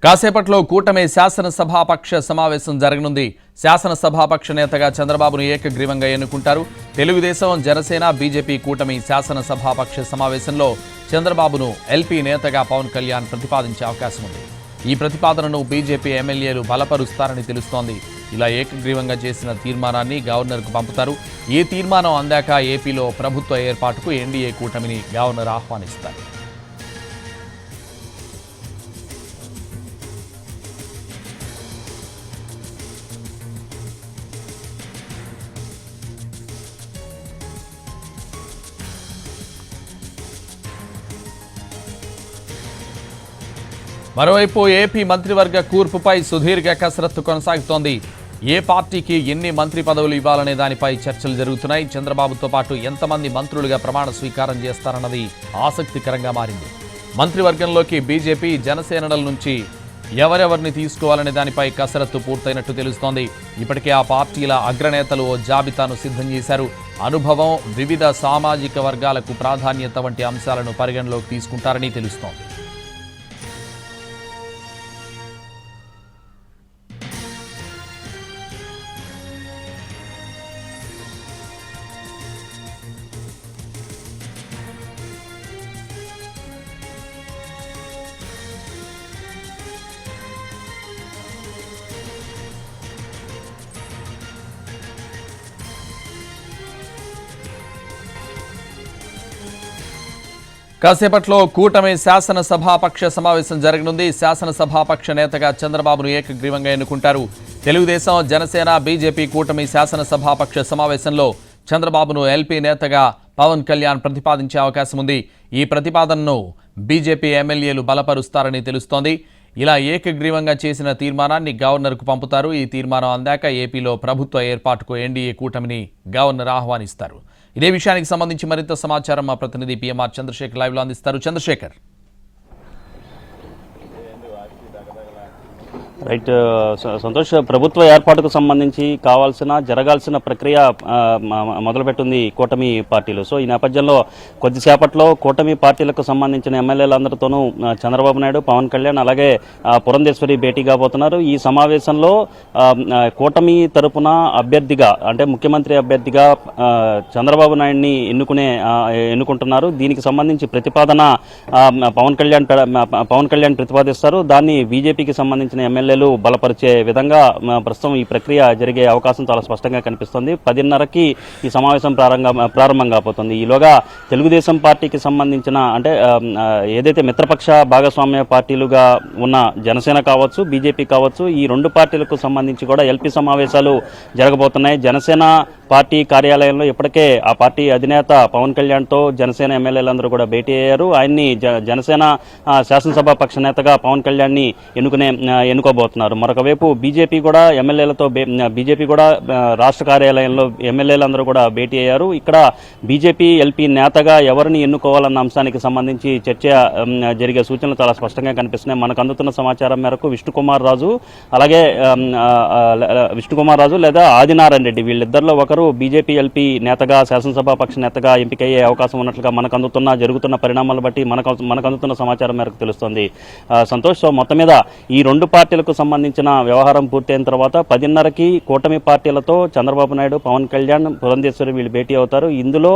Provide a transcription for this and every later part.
కాసేపట్లో కూటమి శాసనసభాపక్ష సమావేశం జరగనుంది. శాసనసభాపక్ష నేతగా చంద్రబాబును ఏకగ్రీవంగా ఎన్నుకుంటారు. తెలుగుదేశం, జనసేన, బీజేపీ కూటమి శాసనసభాపక్ష సమావేశంలో చంద్రబాబును ఎల్పీ నేతగా పవన్ కళ్యాణ్ ప్రతిపాదించే అవకాశం ఉంది. ఈ ప్రతిపాదనను బీజేపీ ఎమ్మెల్యేలు బలపరుస్తారని తెలుస్తోంది. ఇలా ఏకగ్రీవంగా చేసిన తీర్మానాన్ని గవర్నర్కు పంపుతారు. ఈ తీర్మానం అందాక ఏపీలో ప్రభుత్వ ఏర్పాటుకు ఎన్డీఏ కూటమిని గవర్నర్ ఆహ్వానిస్తారు. మరోవైపు ఏపీ మంత్రివర్గ కూర్పుపై సుదీర్ఘ కసరత్తు కొనసాగుతోంది. ఏ పార్టీకి ఎన్ని మంత్రి పదవులు ఇవ్వాలనే దానిపై చర్చలు జరుగుతున్నాయి. చంద్రబాబుతో పాటు ఎంతమంది మంత్రులుగా ప్రమాణ స్వీకారం చేస్తారన్నది ఆసక్తికరంగా మారింది. మంత్రివర్గంలోకి బీజేపీ, జనసేనల నుంచి ఎవరెవరిని తీసుకోవాలనే దానిపై కసరత్తు పూర్తయినట్టు తెలుస్తోంది. ఇప్పటికే ఆ పార్టీల అగ్రనేతలు ఓ జాబితాను సిద్ధం చేశారు. అనుభవం, వివిధ సామాజిక వర్గాలకు ప్రాధాన్యత వంటి అంశాలను పరిగణలోకి తీసుకుంటారని తెలుస్తోంది. కాసేపట్లో కూటమి శాసనసభాపక్ష సమావేశం జరగనుంది. శాసనసభాపక్ష నేతగా చంద్రబాబును ఏకగ్రీవంగా ఎన్నుకుంటారు. తెలుగుదేశం, జనసేన, బీజేపీ కూటమి శాసనసభాపక్ష సమావేశంలో చంద్రబాబును ఎల్పీ నేతగా పవన్ కళ్యాణ్ ప్రతిపాదించే అవకాశం ఉంది. ఈ ప్రతిపాదనను బీజేపీ ఎమ్మెల్యేలు బలపరుస్తారని తెలుస్తోంది. ఇలా ఏకగ్రీవంగా చేసిన తీర్మానాన్ని గవర్నర్కు పంపుతారు. ఈ తీర్మానం అందాక ఏపీలో ప్రభుత్వ ఏర్పాటుకు ఎన్డీఏ కూటమిని గవర్నర్ ఆహ్వానిస్తారు. ఇదే విషయానికి సంబంధించి మరింత సమాచారం మా ప్రతినిధి పిఎంఆర్ చంద్రశేఖర్ లైవ్లో అందిస్తారు. చంద్రశేఖర్, రైట్ సంతోష్, ప్రభుత్వ ఏర్పాటుకు సంబంధించి జరగాల్సిన ప్రక్రియ మొదలుపెట్టింది కూటమి పార్టీలు. సో ఈ నేపథ్యంలో కొద్దిసేపట్లో కూటమి పార్టీలకు సంబంధించిన ఎమ్మెల్యేలందరితోనూ చంద్రబాబు నాయుడు, పవన్ కళ్యాణ్ అలాగే పురంధేశ్వరి భేటీ కాబోతున్నారు. ఈ సమావేశంలో కూటమి తరపున అభ్యర్థిగా అంటే ముఖ్యమంత్రి అభ్యర్థిగా చంద్రబాబు నాయుడిని ఎన్నుకుంటున్నారు. దీనికి సంబంధించి ప్రతిపాదన పవన్ కళ్యాణ్ ప్రతిపాదిస్తారు. దాన్ని బీజేపీకి సంబంధించిన ఎమ్మెల్యేలు బలపరిచే విధంగా ప్రస్తుతం ఈ ప్రక్రియ జరిగే అవకాశం చాలా స్పష్టంగా కనిపిస్తుంది. 10:30కి ఈ సమావేశం ప్రారంభం కాబోతుంది. ఈలోగా తెలుగుదేశం పార్టీకి సంబంధించిన అంటే ఏదైతే మిత్రపక్ష భాగస్వామ్య పార్టీలుగా ఉన్న జనసేన కావచ్చు, బీజేపీ కావచ్చు, ఈ రెండు పార్టీలకు సంబంధించి కూడా ఎల్పీ సమావేశాలు జరగబోతున్నాయి. జనసేన పార్టీ కార్యాలయంలో ఇప్పటికే ఆ పార్టీ అధినేత పవన్ కళ్యాణ్తో జనసేన ఎమ్మెల్యేలందరూ కూడా భేటీ అయ్యారు. ఆయన్ని జనసేన శాసనసభ పక్ష నేతగా పవన్ కళ్యాణ్ని ఎన్నుకోబోతున్నారు. మరొక వైపు బీజేపీ కూడా రాష్ట్ర కార్యాలయంలో ఎమ్మెల్యేలందరూ కూడా భేటీ అయ్యారు. ఇక్కడ బీజేపీ ఎల్పీ నేతగా ఎవరిని ఎన్నుకోవాలన్న అంశానికి సంబంధించి చర్చ జరిగే సూచనలు చాలా స్పష్టంగా కనిపిస్తున్నాయి. మనకు అందుతున్న సమాచారం మేరకు విష్ణుకుమార్ రాజు లేదా ఆదినారాయణ రెడ్డి వీళ్ళిద్దరిలో ఒకరు బీజేపీ ఎల్పీ నేతగా, శాసనసభాపక్ష నేతగా ఎంపికయ్యే అవకాశం ఉన్నట్లుగా జరుగుతున్న పరిణామాలను బట్టి మనకు అందుతున్న సమాచారం మేరకు తెలుస్తోంది. సంతోష్, మొత్తం మీద ఈ రెండు పార్టీలకు సంబంధించిన వ్యవహారం పూర్తయిన తర్వాత 10:30కి కూటమి పార్టీలతో చంద్రబాబు నాయుడు, పవన్ కళ్యాణ్, పురంధేశ్వరి వీళ్ళు భేటీ అవుతారు. ఇందులో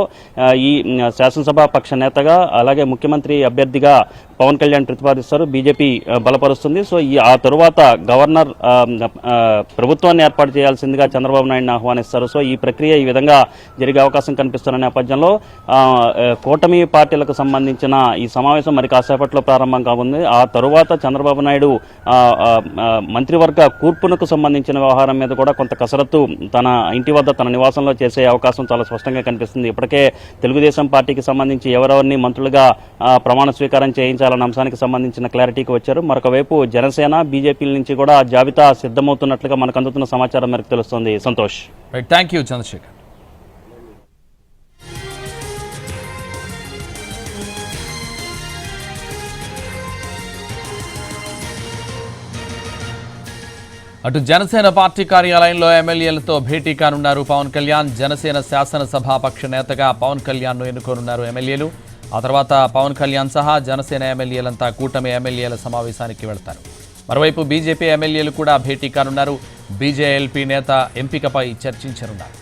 ఈ శాసనసభ పక్ష నేతగా అలాగే ముఖ్యమంత్రి అభ్యర్థిగా పవన్ కళ్యాణ్ ప్రతిపాదిస్తారు. బీజేపీ బలపరుస్తుంది. సో ఆ తరువాత గవర్నర్ ప్రభుత్వాన్ని ఏర్పాటు చేయాల్సిందిగా చంద్రబాబు నాయుడిని ఆహ్వానిస్తారు. సో ఈ ప్రక్రియ ఈ విధంగా జరిగే అవకాశం కనిపిస్తున్న నేపథ్యంలో కూటమి పార్టీలకు సంబంధించిన ఈ సమావేశం మరి కాసేపట్లో ప్రారంభం కాబోతుంది. ఆ తరువాత చంద్రబాబు నాయుడు మంత్రివర్గ కూర్పునకు సంబంధించిన వ్యవహారం మీద కూడా కొంత కసరత్తు తన ఇంటి వద్ద, తన నివాసంలో చేసే అవకాశం చాలా స్పష్టంగా కనిపిస్తుంది. ఇప్పటికే తెలుగుదేశం పార్టీకి సంబంధించి ఎవరెవరిని మంత్రులుగా ప్రమాణ స్వీకారం చేయించాలన్న అంశానికి సంబంధించిన క్లారిటీకి వచ్చారు. మరొక వైపు జనసేన, బీజేపీ నుంచి కూడా జాబితా సిద్ధమవుతున్నట్లుగా మనకు అందుతున్న సమాచారం మేరకు తెలుస్తోంది. Santosh, thank you Chandrashekhar. అటు జనసేన పార్టీ కార్యాలయంలో ఎమ్మెల్యేలతో భేటీ కానున్నారు పవన్ కళ్యాణ్. జనసేన శాసనసభాపక్ష నేతగా పవన్ కళ్యాణ్ను ఎన్నుకోనున్నారు ఎమ్మెల్యేలు. ఆ తర్వాత పవన్ కళ్యాణ్ సహా జనసేన ఎమ్మెల్యేలంతా కూటమి ఎమ్మెల్యేల సమావేశానికి వెళ్తారు. మరోవైపు బీజేపీ ఎమ్మెల్యేలు కూడా భేటీ కానున్నారు. బీజేఎల్పీ నేత ఎంపికపై చర్చించనున్నారు.